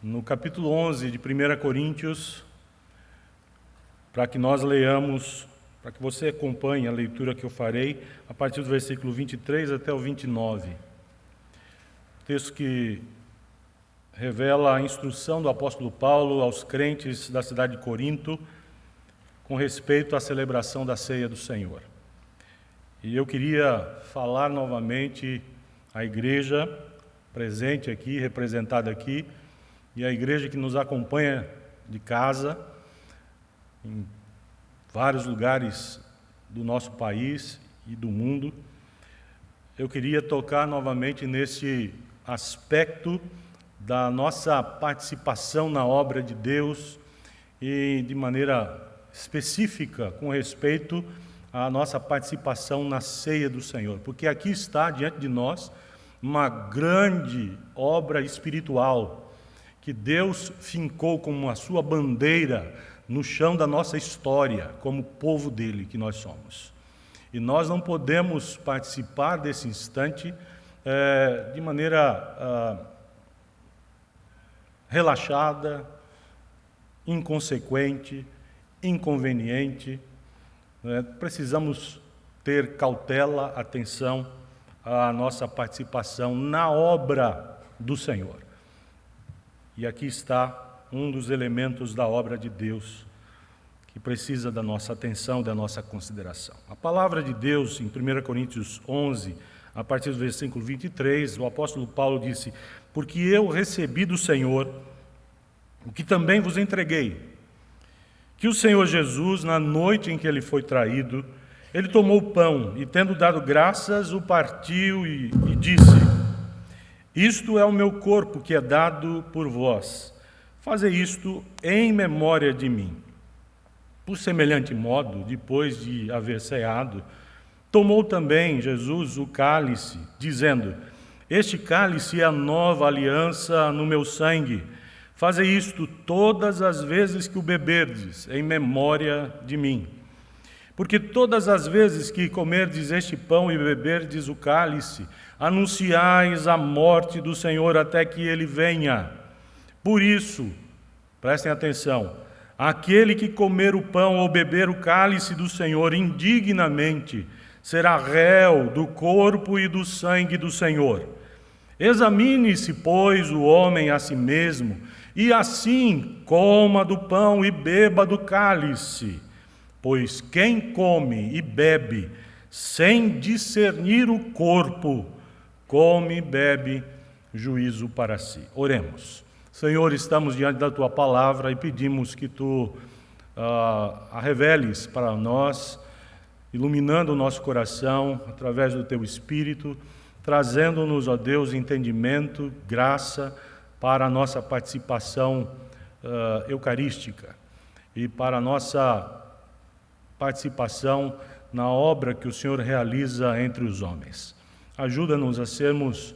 no capítulo 11 de 1 Coríntios, para que nós leiamos, para que você acompanhe a leitura que eu farei, a partir do versículo 23 até o 29. Texto que revela a instrução do apóstolo Paulo aos crentes da cidade de Corinto com respeito à celebração da ceia do Senhor. E eu queria falar novamente à igreja presente aqui, representada aqui, e à igreja que nos acompanha de casa, em vários lugares do nosso país e do mundo. Eu queria tocar novamente nesse aspecto da nossa participação na obra de Deus e de maneira específica com respeito à nossa participação na ceia do Senhor, porque aqui está diante de nós uma grande obra espiritual que Deus fincou como a sua bandeira no chão da nossa história, como povo dele que nós somos. E nós não podemos participar desse instante de maneira relaxada, inconsequente, inconveniente. Precisamos ter cautela, atenção à nossa participação na obra do Senhor. E aqui está um dos elementos da obra de Deus que precisa da nossa atenção, da nossa consideração. A palavra de Deus, em 1 Coríntios 11, a partir do versículo 23, o apóstolo Paulo disse: porque eu recebi do Senhor o que também vos entreguei, que o Senhor Jesus, na noite em que ele foi traído, ele tomou o pão e, tendo dado graças, o partiu e disse: isto é o meu corpo que é dado por vós. Fazei isto em memória de mim. Por semelhante modo, depois de haver ceado, tomou também Jesus o cálice, dizendo: este cálice é a nova aliança no meu sangue. Fazei isto todas as vezes que o beberdes, em memória de mim. Porque todas as vezes que comerdes este pão e beberdes o cálice, anunciais a morte do Senhor até que ele venha. Por isso, prestem atenção, aquele que comer o pão ou beber o cálice do Senhor indignamente será réu do corpo e do sangue do Senhor. Examine-se, pois, o homem a si mesmo, e assim coma do pão e beba do cálice. Pois quem come e bebe sem discernir o corpo, come e bebe juízo para si. Oremos. Senhor, estamos diante da Tua palavra e pedimos que Tu a reveles para nós, iluminando o nosso coração através do Teu Espírito, trazendo-nos, ó Deus, entendimento, graça para a nossa participação eucarística e para a nossa participação na obra que o Senhor realiza entre os homens. Ajuda-nos a sermos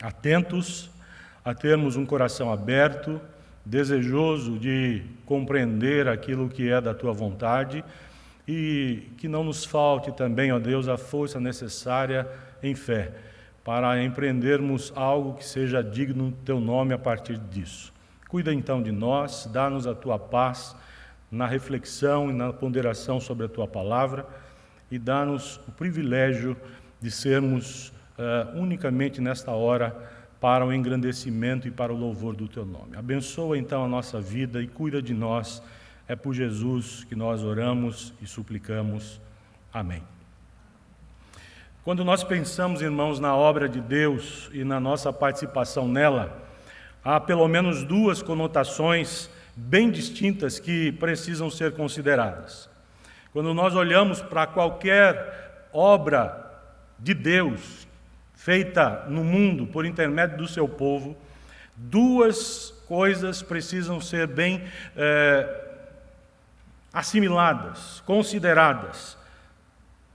atentos, a termos um coração aberto, desejoso de compreender aquilo que é da Tua vontade e que não nos falte também, ó Deus, a força necessária em fé para empreendermos algo que seja digno do Teu nome a partir disso. Cuida então de nós, dá-nos a Tua paz na reflexão e na ponderação sobre a Tua palavra e dá-nos o privilégio de sermos unicamente nesta hora para o engrandecimento e para o louvor do Teu nome. Abençoa então a nossa vida e cuida de nós. É por Jesus que nós oramos e suplicamos. Amém. Quando nós pensamos, irmãos, na obra de Deus e na nossa participação nela, há pelo menos duas conotações bem distintas que precisam ser consideradas. Quando nós olhamos para qualquer obra de Deus feita no mundo por intermédio do seu povo, duas coisas precisam ser bem assimiladas, consideradas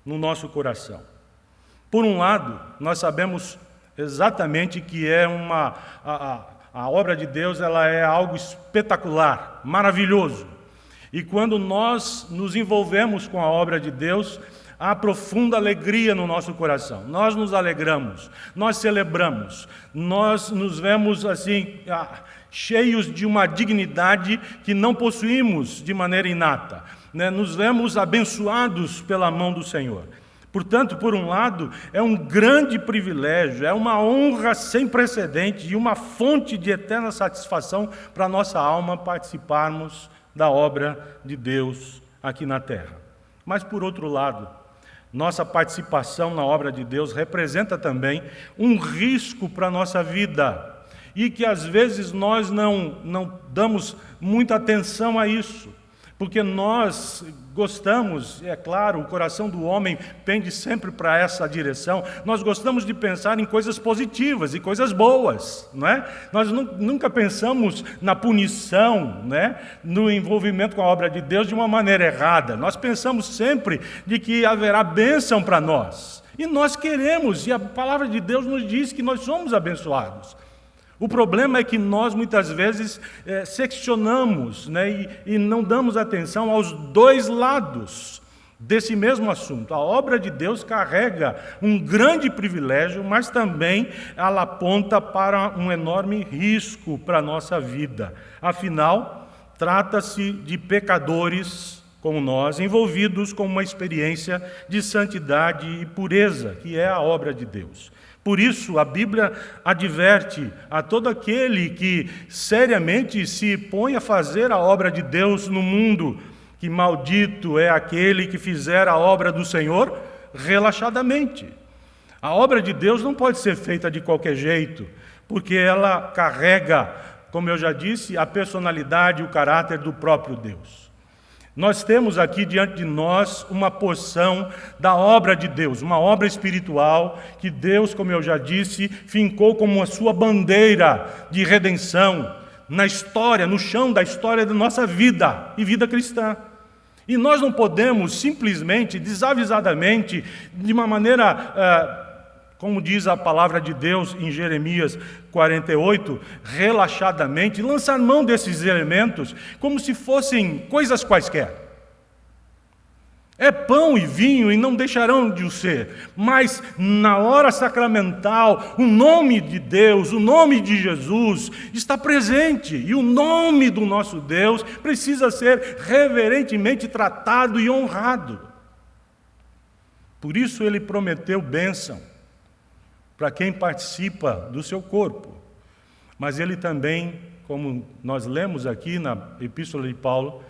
no nosso coração. Por um lado, nós sabemos exatamente que a obra de Deus ela é algo espetacular, maravilhoso. E quando nós nos envolvemos com a obra de Deus, há profunda alegria no nosso coração. Nós nos alegramos, nós celebramos, nós nos vemos assim, cheios de uma dignidade que não possuímos de maneira inata, né? Nos vemos abençoados pela mão do Senhor. Portanto, por um lado, é um grande privilégio, é uma honra sem precedentes e uma fonte de eterna satisfação para a nossa alma participarmos da obra de Deus aqui na terra. Mas, por outro lado, nossa participação na obra de Deus representa também um risco para a nossa vida e que, às vezes, nós não damos muita atenção a isso, porque nós gostamos, é claro, o coração do homem pende sempre para essa direção, nós gostamos de pensar em coisas positivas e coisas boas, não é? Nós nunca pensamos na punição, né? No envolvimento com a obra de Deus de uma maneira errada, nós pensamos sempre de que haverá bênção para nós, e nós queremos, e a palavra de Deus nos diz que nós somos abençoados. O problema é que nós, muitas vezes, seccionamos, né, e não damos atenção aos dois lados desse mesmo assunto. A obra de Deus carrega um grande privilégio, mas também ela aponta para um enorme risco para a nossa vida. Afinal, trata-se de pecadores como nós, envolvidos com uma experiência de santidade e pureza, que é a obra de Deus. Por isso, a Bíblia adverte a todo aquele que seriamente se põe a fazer a obra de Deus no mundo, que maldito é aquele que fizer a obra do Senhor relaxadamente. A obra de Deus não pode ser feita de qualquer jeito, porque ela carrega, como eu já disse, a personalidade e o caráter do próprio Deus. Nós temos aqui diante de nós uma porção da obra de Deus, uma obra espiritual que Deus, como eu já disse, fincou como a sua bandeira de redenção na história, no chão da história da nossa vida e vida cristã. E nós não podemos simplesmente, desavisadamente, de uma maneira, como diz a palavra de Deus em Jeremias 48, relaxadamente, lançar mão desses elementos como se fossem coisas quaisquer. É pão e vinho e não deixarão de o ser, mas na hora sacramental, o nome de Deus, o nome de Jesus está presente, e o nome do nosso Deus precisa ser reverentemente tratado e honrado. Por isso ele prometeu bênção para quem participa do seu corpo. Mas ele também, como nós lemos aqui na Epístola de Paulo,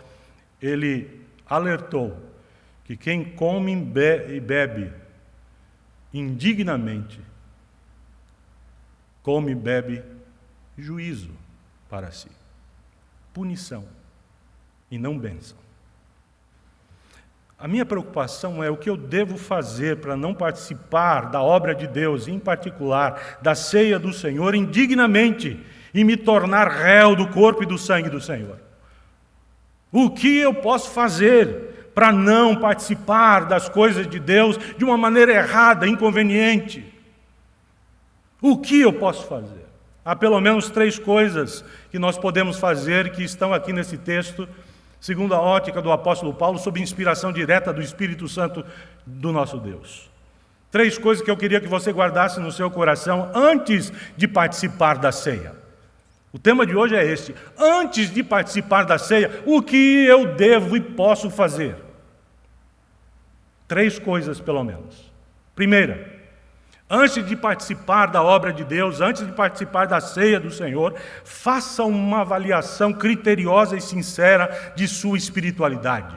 ele alertou que quem come e bebe indignamente, come e bebe juízo para si, punição e não bênção. A minha preocupação é o que eu devo fazer para não participar da obra de Deus, em particular da ceia do Senhor, indignamente, e me tornar réu do corpo e do sangue do Senhor. O que eu posso fazer para não participar das coisas de Deus de uma maneira errada, inconveniente? O que eu posso fazer? Há pelo menos 3 coisas que nós podemos fazer, que estão aqui nesse texto, segundo a ótica do apóstolo Paulo, sob inspiração direta do Espírito Santo do nosso Deus. 3 coisas que eu queria que você guardasse no seu coração antes de participar da ceia. O tema de hoje é este: antes de participar da ceia, o que eu devo e posso fazer? 3 coisas, pelo menos. Primeira, antes de participar da obra de Deus, antes de participar da ceia do Senhor, faça uma avaliação criteriosa e sincera de sua espiritualidade.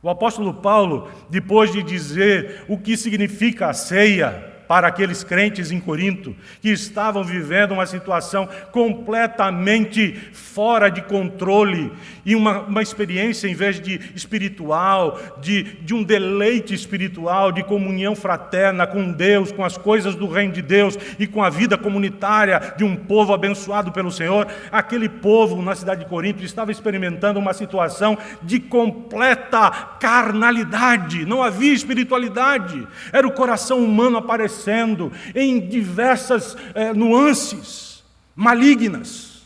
O apóstolo Paulo, depois de dizer o que significa a ceia para aqueles crentes em Corinto, que estavam vivendo uma situação completamente fora de controle, e uma experiência, em vez de espiritual, de um deleite espiritual, de comunhão fraterna com Deus, com as coisas do reino de Deus e com a vida comunitária de um povo abençoado pelo Senhor, aquele povo na cidade de Corinto estava experimentando uma situação de completa carnalidade, não havia espiritualidade, era o coração humano aparecendo em diversas nuances malignas.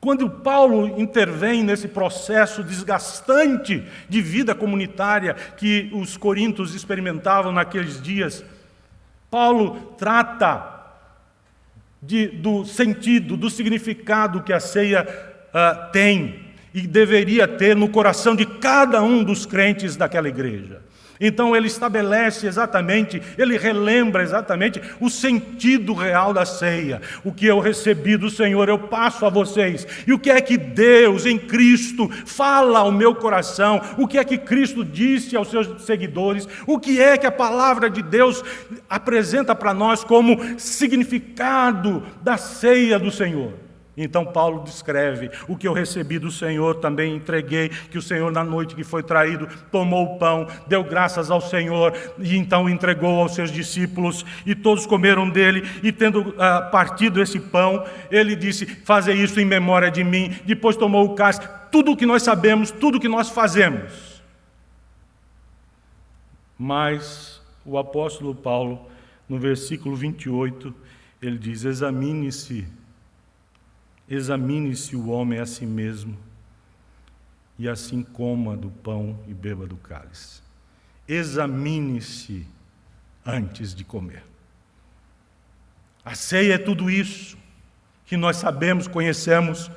Quando Paulo intervém nesse processo desgastante de vida comunitária que os coríntios experimentavam naqueles dias, Paulo trata do sentido, do significado que a ceia tem e deveria ter no coração de cada um dos crentes daquela igreja. Então ele estabelece exatamente, ele relembra exatamente o sentido real da ceia. O que eu recebi do Senhor eu passo a vocês. E o que é que Deus em Cristo fala ao meu coração? O que é que Cristo disse aos seus seguidores? O que é que a palavra de Deus apresenta para nós como significado da ceia do Senhor? Então Paulo descreve: o que eu recebi do Senhor também entreguei, que o Senhor na noite que foi traído tomou o pão, deu graças ao Senhor e então entregou aos seus discípulos e todos comeram dele, e tendo partido esse pão, ele disse: fazei isso em memória de mim. Depois tomou o cálice. Tudo o que nós sabemos, tudo o que nós fazemos. Mas o apóstolo Paulo, no versículo 28, ele diz: Examine-se o homem a si mesmo, e assim coma do pão e beba do cálice. Examine-se antes de comer. A ceia é tudo isso que nós sabemos, conhecemos.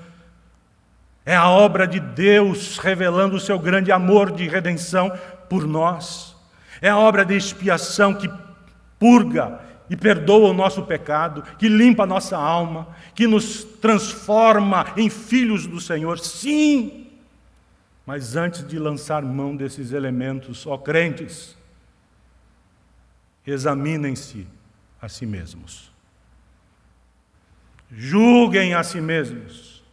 É a obra de Deus revelando o seu grande amor de redenção por nós. É a obra de expiação que purga e perdoa o nosso pecado, que limpa a nossa alma, que nos transforma em filhos do Senhor. Sim! Mas antes de lançar mão desses elementos, ó crentes, examinem-se a si mesmos. Julguem a si mesmos.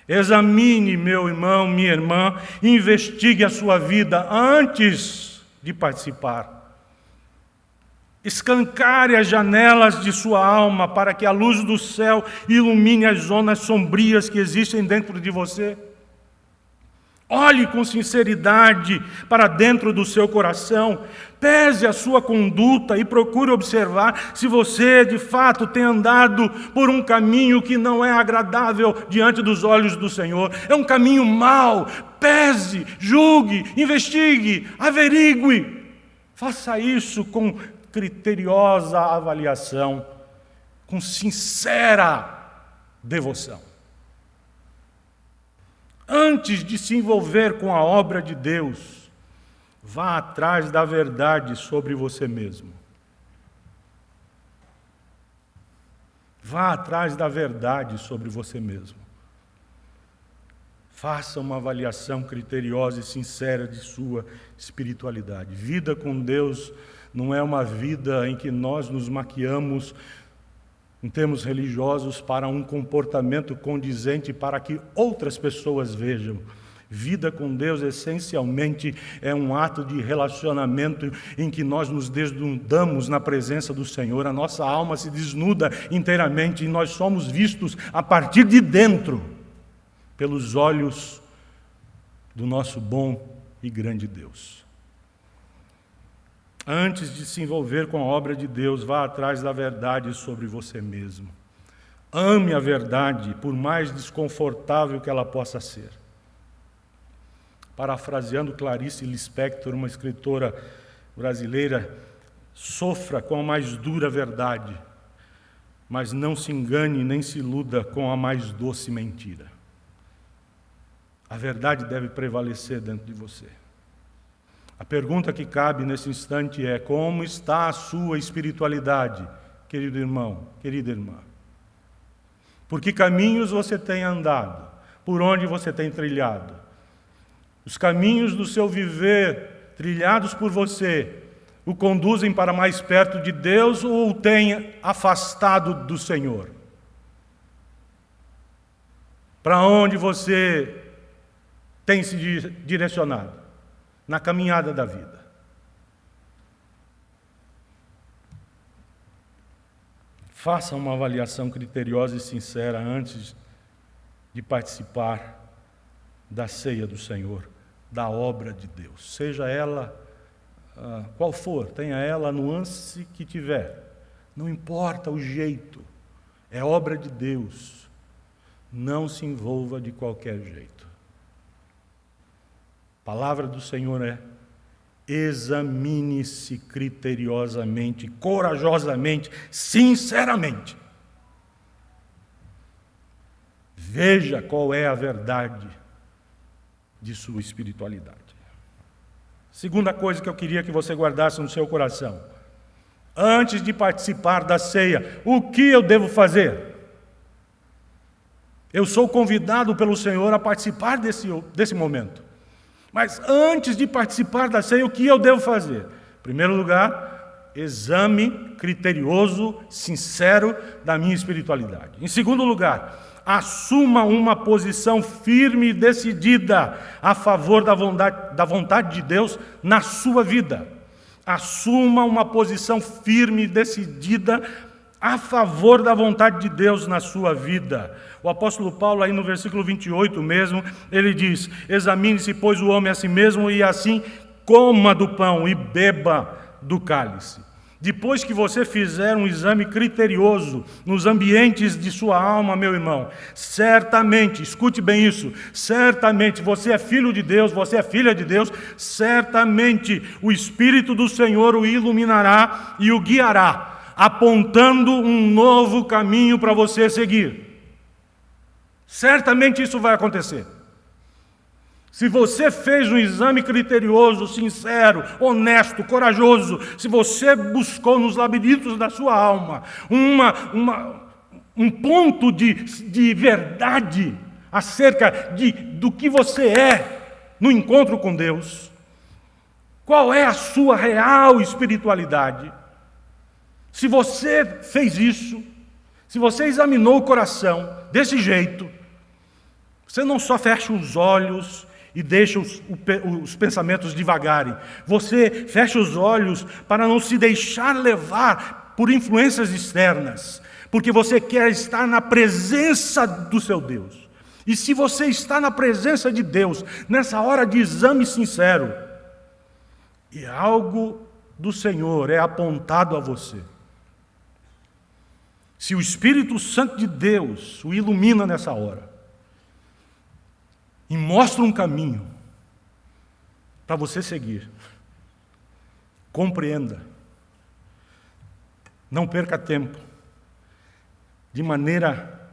Examine, meu irmão, minha irmã, investigue a sua vida antes de participar. Escancare as janelas de sua alma para que a luz do céu ilumine as zonas sombrias que existem dentro de você. Olhe com sinceridade para dentro do seu coração, pese a sua conduta e procure observar se você de fato tem andado por um caminho que não é agradável diante dos olhos do Senhor. É um caminho mau. Pese, julgue, investigue, averigue. Faça isso com criteriosa avaliação, com sincera devoção. Antes de se envolver com a obra de Deus, vá atrás da verdade sobre você mesmo. Vá atrás da verdade sobre você mesmo. Faça uma avaliação criteriosa e sincera de sua espiritualidade. Vida com Deus não é uma vida em que nós nos maquiamos em termos religiosos para um comportamento condizente para que outras pessoas vejam. Vida com Deus, essencialmente, é um ato de relacionamento em que nós nos desnudamos na presença do Senhor, a nossa alma se desnuda inteiramente e nós somos vistos a partir de dentro, pelos olhos do nosso bom e grande Deus. Antes de se envolver com a obra de Deus, vá atrás da verdade sobre você mesmo. Ame a verdade, por mais desconfortável que ela possa ser. Parafraseando Clarice Lispector, uma escritora brasileira, sofra com a mais dura verdade, mas não se engane nem se iluda com a mais doce mentira. A verdade deve prevalecer dentro de você. A pergunta que cabe nesse instante é: como está a sua espiritualidade, querido irmão, querida irmã? Por que caminhos você tem andado? Por onde você tem trilhado? Os caminhos do seu viver, trilhados por você, o conduzem para mais perto de Deus ou o tem afastado do Senhor? Para onde você tem se direcionado na caminhada da vida? Faça uma avaliação criteriosa e sincera antes de participar da ceia do Senhor, da obra de Deus. Seja ela qual for, tenha ela a nuance que tiver. Não importa o jeito, é obra de Deus. Não se envolva de qualquer jeito. A palavra do Senhor é: examine-se criteriosamente, corajosamente, sinceramente. Veja qual é a verdade de sua espiritualidade. Segunda coisa que eu queria que você guardasse no seu coração: antes de participar da ceia, o que eu devo fazer? Eu sou convidado pelo Senhor a participar desse momento. Mas antes de participar da ceia, o que eu devo fazer? Em primeiro lugar, exame criterioso, sincero da minha espiritualidade. Em segundo lugar, assuma uma posição firme e decidida a favor da vontade de Deus na sua vida. Assuma uma posição firme e decidida a favor da vontade de Deus na sua vida. O apóstolo Paulo, aí no versículo 28 mesmo, ele diz: examine-se, pois, o homem a si mesmo, e assim coma do pão e beba do cálice. Depois que você fizer um exame criterioso nos ambientes de sua alma, meu irmão, certamente, escute bem isso, certamente você é filho de Deus, você é filha de Deus, certamente o Espírito do Senhor o iluminará e o guiará, apontando um novo caminho para você seguir. Certamente isso vai acontecer. Se você fez um exame criterioso, sincero, honesto, corajoso, se você buscou nos labirintos da sua alma um ponto de verdade acerca do que você é no encontro com Deus, qual é a sua real espiritualidade, se você fez isso, se você examinou o coração desse jeito, você não só fecha os olhos e deixa os pensamentos divagarem. Você fecha os olhos para não se deixar levar por influências externas, porque você quer estar na presença do seu Deus. E se você está na presença de Deus, nessa hora de exame sincero, e algo do Senhor é apontado a você, se o Espírito Santo de Deus o ilumina nessa hora, e mostra um caminho para você seguir, compreenda, não perca tempo, de maneira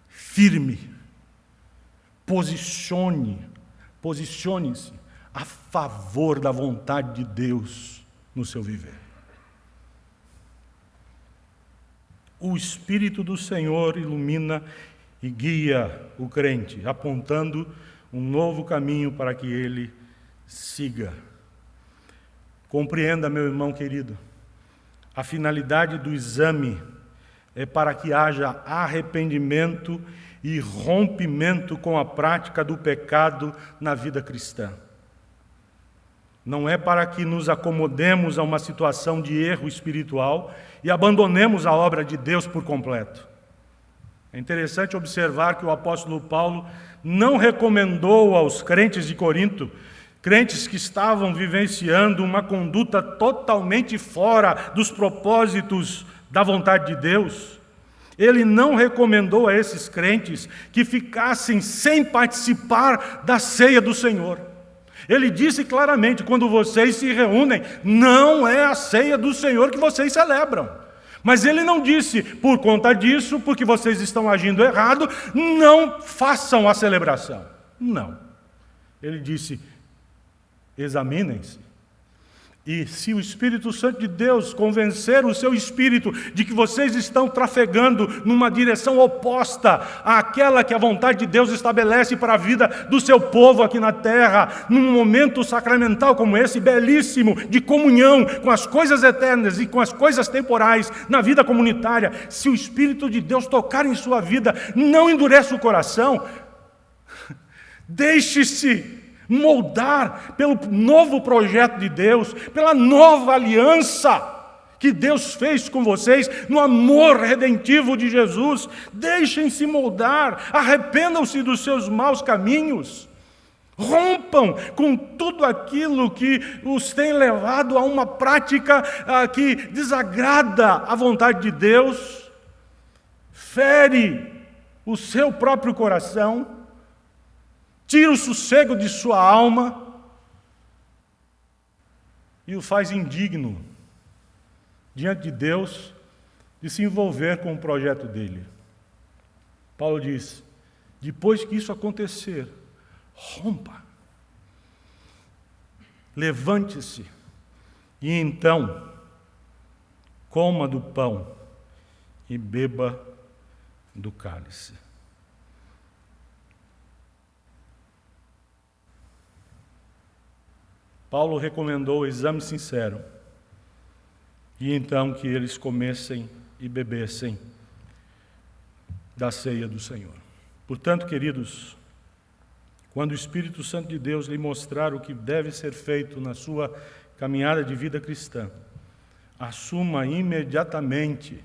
firme, posicione-se a favor da vontade de Deus no seu viver. O Espírito do Senhor ilumina e guia o crente, apontando um novo caminho para que ele siga. Compreenda, meu irmão querido, a finalidade do exame é para que haja arrependimento e rompimento com a prática do pecado na vida cristã. Não é para que nos acomodemos a uma situação de erro espiritual e abandonemos a obra de Deus por completo. É interessante observar que o apóstolo Paulo não recomendou aos crentes de Corinto, crentes que estavam vivenciando uma conduta totalmente fora dos propósitos da vontade de Deus. Ele não recomendou a esses crentes que ficassem sem participar da ceia do Senhor. Ele disse claramente: quando vocês se reúnem, não é a ceia do Senhor que vocês celebram. Mas ele não disse: por conta disso, porque vocês estão agindo errado, não façam a celebração. Não. Ele disse: examinem-se. E se o Espírito Santo de Deus convencer o seu espírito de que vocês estão trafegando numa direção oposta àquela que a vontade de Deus estabelece para a vida do seu povo aqui na terra, num momento sacramental como esse, belíssimo, de comunhão com as coisas eternas e com as coisas temporais na vida comunitária, se o Espírito de Deus tocar em sua vida, não endureça o coração, deixe-se moldar pelo novo projeto de Deus, pela nova aliança que Deus fez com vocês, no amor redentivo de Jesus. Deixem-se moldar, arrependam-se dos seus maus caminhos, rompam com tudo aquilo que os tem levado a uma prática que desagrada a vontade de Deus, fere o seu próprio coração, tira o sossego de sua alma e o faz indigno diante de Deus de se envolver com o projeto dele. Paulo diz: depois que isso acontecer, rompa, levante-se e então coma do pão e beba do cálice. Paulo recomendou o exame sincero e então que eles comessem e bebessem da ceia do Senhor. Portanto, queridos, quando o Espírito Santo de Deus lhe mostrar o que deve ser feito na sua caminhada de vida cristã, assuma imediatamente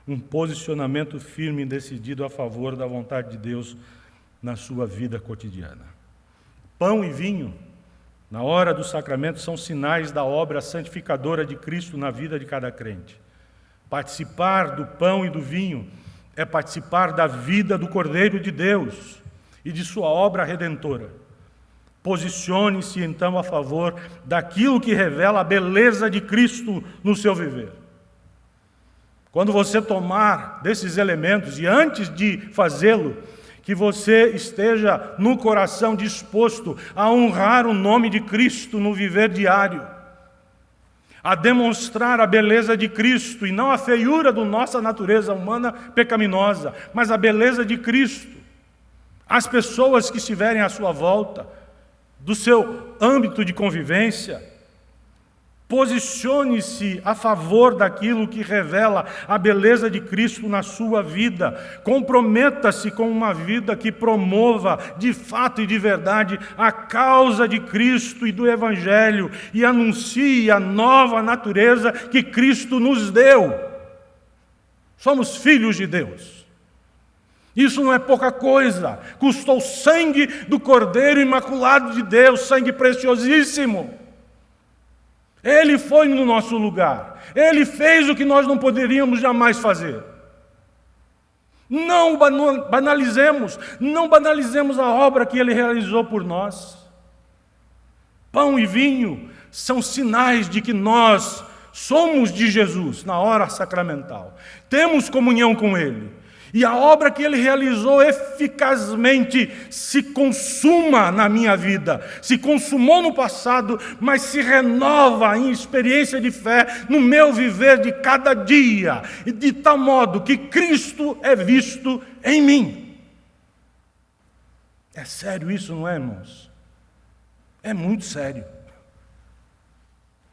um posicionamento firme e decidido a favor da vontade de Deus na sua vida cotidiana. Pão e vinho, na hora do sacramento, são sinais da obra santificadora de Cristo na vida de cada crente. Participar do pão e do vinho é participar da vida do Cordeiro de Deus e de sua obra redentora. Posicione-se então a favor daquilo que revela a beleza de Cristo no seu viver. Quando você tomar desses elementos, e antes de fazê-lo, que você esteja no coração disposto a honrar o nome de Cristo no viver diário, a demonstrar a beleza de Cristo e não a feiura da nossa natureza humana pecaminosa, mas a beleza de Cristo. As pessoas que estiverem à sua volta, do seu âmbito de convivência, posicione-se a favor daquilo que revela a beleza de Cristo na sua vida. Comprometa-se com uma vida que promova de fato e de verdade a causa de Cristo e do Evangelho e anuncie a nova natureza que Cristo nos deu. Somos filhos de Deus. Isso não é pouca coisa. Custou o sangue do Cordeiro Imaculado de Deus, sangue preciosíssimo. Ele foi no nosso lugar. Ele fez o que nós não poderíamos jamais fazer. Não banalizemos a obra que Ele realizou por nós. Pão e vinho são sinais de que nós somos de Jesus na hora sacramental. Temos comunhão com Ele. E a obra que Ele realizou eficazmente se consuma na minha vida, se consumou no passado, mas se renova em experiência de fé no meu viver de cada dia, e de tal modo que Cristo é visto em mim. É sério isso, não é, irmãos? É muito sério.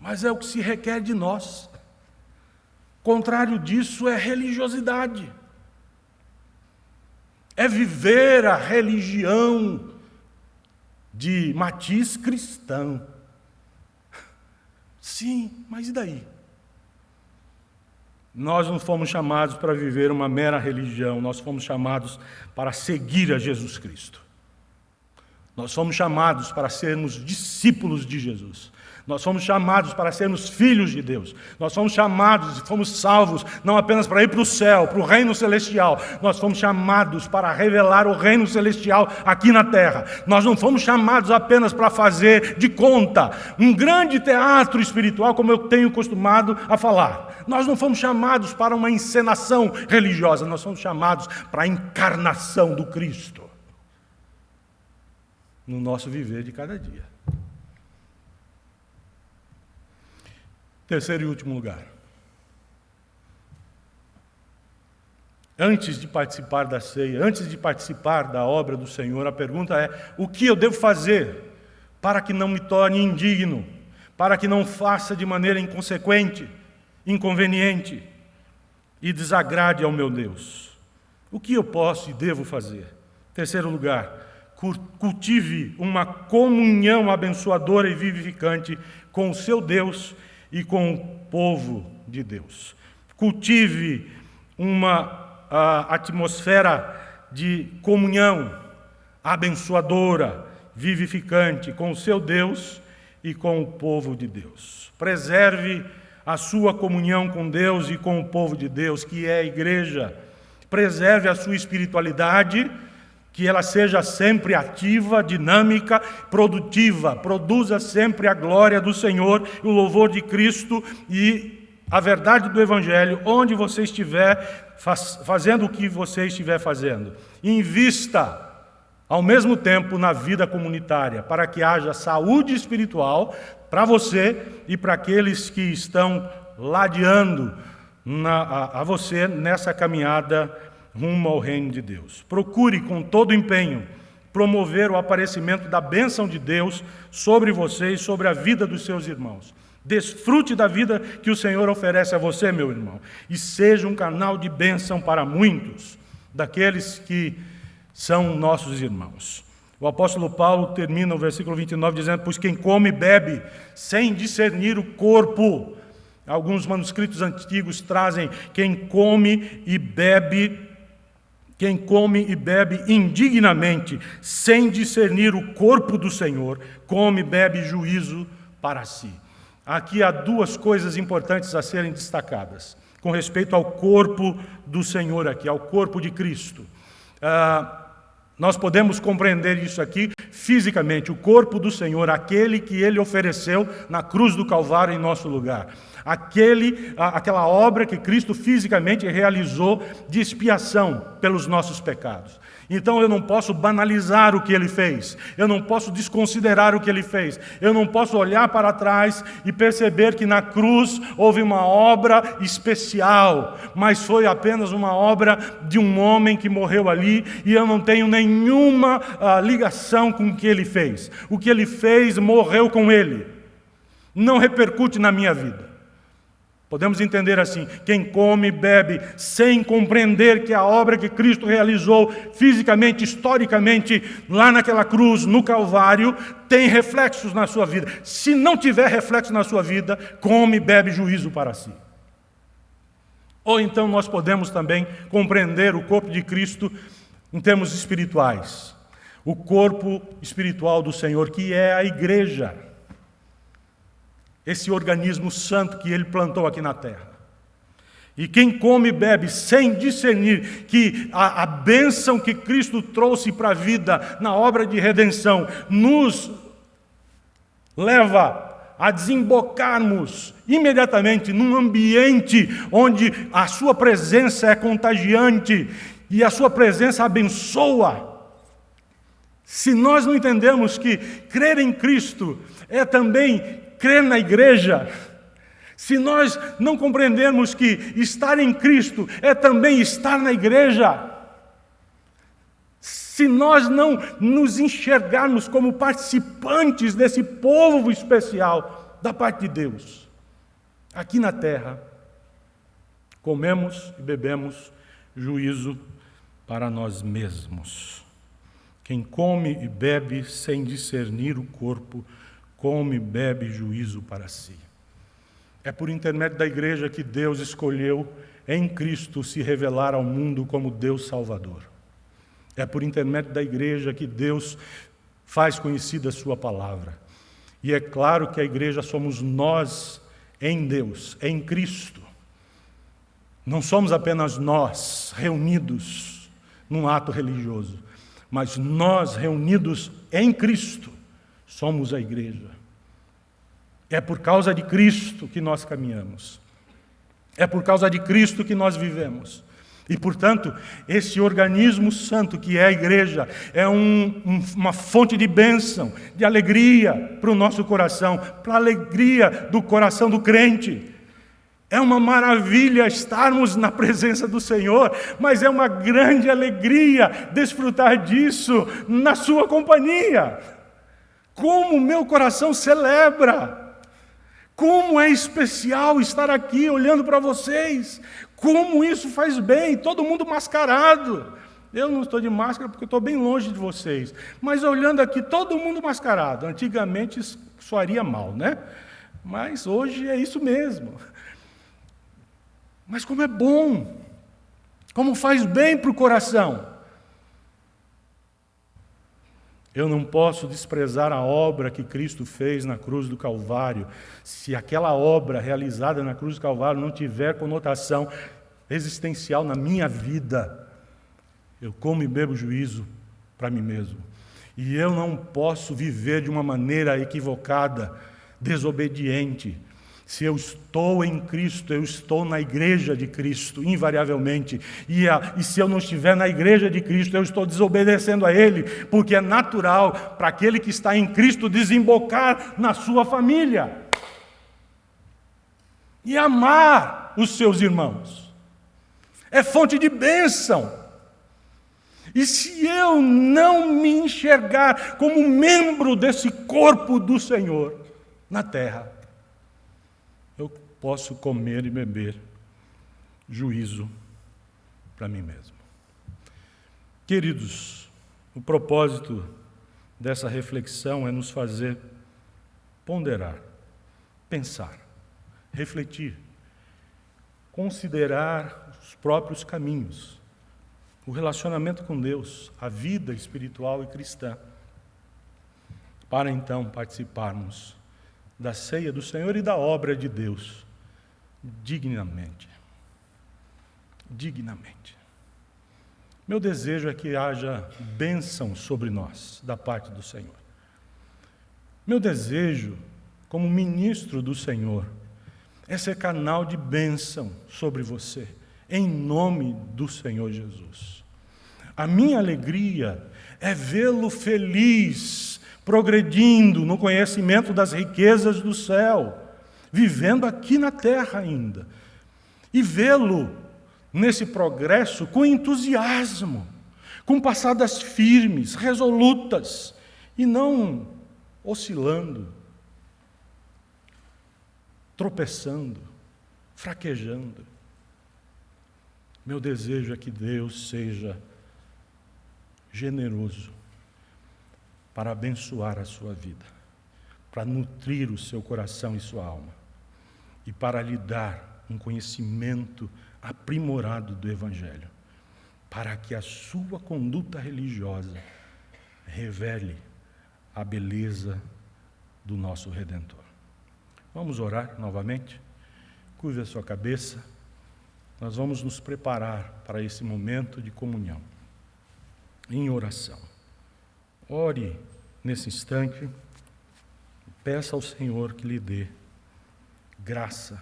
Mas é o que se requer de nós. Contrário disso é religiosidade. É viver a religião de matiz cristão. Sim, mas e daí? Nós não fomos chamados para viver uma mera religião, nós fomos chamados para seguir a Jesus Cristo. Nós fomos chamados para sermos discípulos de Jesus. Nós fomos chamados para sermos filhos de Deus. Nós fomos chamados e fomos salvos não apenas para ir para o céu, para o reino celestial. Nós fomos chamados para revelar o reino celestial aqui na terra. Nós não fomos chamados apenas para fazer de conta um grande teatro espiritual, como eu tenho costumado a falar. Nós não fomos chamados para uma encenação religiosa. Nós fomos chamados para a encarnação do Cristo no nosso viver de cada dia. Terceiro e último lugar. Antes de participar da ceia, antes de participar da obra do Senhor, a pergunta é: o que eu devo fazer para que não me torne indigno, para que não faça de maneira inconsequente, inconveniente e desagrade ao meu Deus? O que eu posso e devo fazer? Terceiro lugar, cultive uma comunhão abençoadora e vivificante com o seu Deus e com o povo de Deus. Cultive uma atmosfera de comunhão abençoadora, vivificante com o seu Deus e com o povo de Deus. Preserve a sua comunhão com Deus e com o povo de Deus, que é a igreja, Preserve a sua espiritualidade, que ela seja sempre ativa, dinâmica, produtiva. Produza sempre a glória do Senhor, o louvor de Cristo e a verdade do Evangelho, onde você estiver fazendo o que você estiver fazendo. Invista, ao mesmo tempo, na vida comunitária, para que haja saúde espiritual para você e para aqueles que estão ladeando a você nessa caminhada rumo ao reino de Deus. Procure com todo empenho promover o aparecimento da bênção de Deus sobre você e sobre a vida dos seus irmãos. Desfrute da vida que o Senhor oferece a você, meu irmão, e seja um canal de bênção para muitos daqueles que são nossos irmãos. O apóstolo Paulo termina o versículo 29 dizendo: pois quem come e bebe sem discernir o corpo. Alguns manuscritos antigos trazem quem come e bebe indignamente, sem discernir o corpo do Senhor, come e bebe juízo para si. Aqui há duas coisas importantes a serem destacadas, com respeito ao corpo do Senhor aqui, ao corpo de Cristo. Nós podemos compreender isso aqui fisicamente, o corpo do Senhor, aquele que Ele ofereceu na cruz do Calvário em nosso lugar. Aquela obra que Cristo fisicamente realizou de expiação pelos nossos pecados. Então eu não posso banalizar o que Ele fez, eu não posso desconsiderar o que Ele fez, eu não posso olhar para trás e perceber que na cruz houve uma obra especial, mas foi apenas uma obra de um homem que morreu ali e eu não tenho nenhuma ligação com o que Ele fez. O que Ele fez morreu com Ele, não repercute na minha vida. Podemos entender assim: quem come e bebe sem compreender que a obra que Cristo realizou fisicamente, historicamente, lá naquela cruz, no Calvário, tem reflexos na sua vida. Se não tiver reflexo na sua vida, come e bebe juízo para si. Ou então nós podemos também compreender o corpo de Cristo em termos espirituais. O corpo espiritual do Senhor, que é a igreja. Esse organismo santo que Ele plantou aqui na terra. E quem come e bebe sem discernir que a bênção que Cristo trouxe para a vida na obra de redenção nos leva a desembocarmos imediatamente num ambiente onde a sua presença é contagiante e a sua presença abençoa. Se nós não entendermos que crer em Cristo é também crer na igreja, se nós não compreendermos que estar em Cristo é também estar na igreja, se nós não nos enxergarmos como participantes desse povo especial da parte de Deus, aqui na terra, comemos e bebemos juízo para nós mesmos. Quem come e bebe sem discernir o corpo, come e bebe juízo para si. É por intermédio da igreja que Deus escolheu em Cristo se revelar ao mundo como Deus Salvador. É por intermédio da igreja que Deus faz conhecida a sua palavra. E é claro que a igreja somos nós em Deus, em Cristo. Não somos apenas nós reunidos num ato religioso, mas nós reunidos em Cristo somos a igreja. É por causa de Cristo que nós caminhamos. É por causa de Cristo que nós vivemos. E, portanto, esse organismo santo que é a igreja é uma fonte de bênção, de alegria para o nosso coração, para a alegria do coração do crente. É uma maravilha estarmos na presença do Senhor, mas é uma grande alegria desfrutar disso na sua companhia. Como o meu coração celebra! Como é especial estar aqui olhando para vocês! Como isso faz bem, todo mundo mascarado. Eu não estou de máscara porque eu estou bem longe de vocês. Mas olhando aqui, todo mundo mascarado. Antigamente isso soaria mal, né? Mas hoje é isso mesmo. Mas como é bom! Como faz bem para o coração! Eu não posso desprezar a obra que Cristo fez na cruz do Calvário, se aquela obra realizada na cruz do Calvário não tiver conotação existencial na minha vida. Eu como e bebo juízo para mim mesmo. E eu não posso viver de uma maneira equivocada, desobediente. Se eu estou em Cristo, eu estou na igreja de Cristo, invariavelmente. E se eu não estiver na igreja de Cristo, eu estou desobedecendo a Ele, porque é natural para aquele que está em Cristo desembocar na sua família e amar os seus irmãos. É fonte de bênção. E se eu não me enxergar como membro desse corpo do Senhor na terra, eu posso comer e beber juízo para mim mesmo. Queridos, o propósito dessa reflexão é nos fazer ponderar, pensar, refletir, considerar os próprios caminhos, o relacionamento com Deus, a vida espiritual e cristã, para então participarmos da ceia do Senhor e da obra de Deus dignamente. Dignamente. Meu desejo é que haja bênção sobre nós, da parte do Senhor. Meu desejo, como ministro do Senhor, é ser canal de bênção sobre você, em nome do Senhor Jesus. A minha alegria é vê-lo feliz, progredindo no conhecimento das riquezas do céu, vivendo aqui na terra ainda, e vê-lo nesse progresso com entusiasmo, com passadas firmes, resolutas, e não oscilando, tropeçando, fraquejando. Meu desejo é que Deus seja generoso para abençoar a sua vida, para nutrir o seu coração e sua alma, e para lhe dar um conhecimento aprimorado do Evangelho, para que a sua conduta religiosa revele a beleza do nosso Redentor. Vamos orar novamente? Curve a sua cabeça. Nós vamos nos preparar para esse momento de comunhão, em oração. Ore nesse instante, peça ao Senhor que lhe dê graça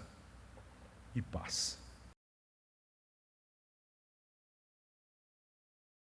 e paz.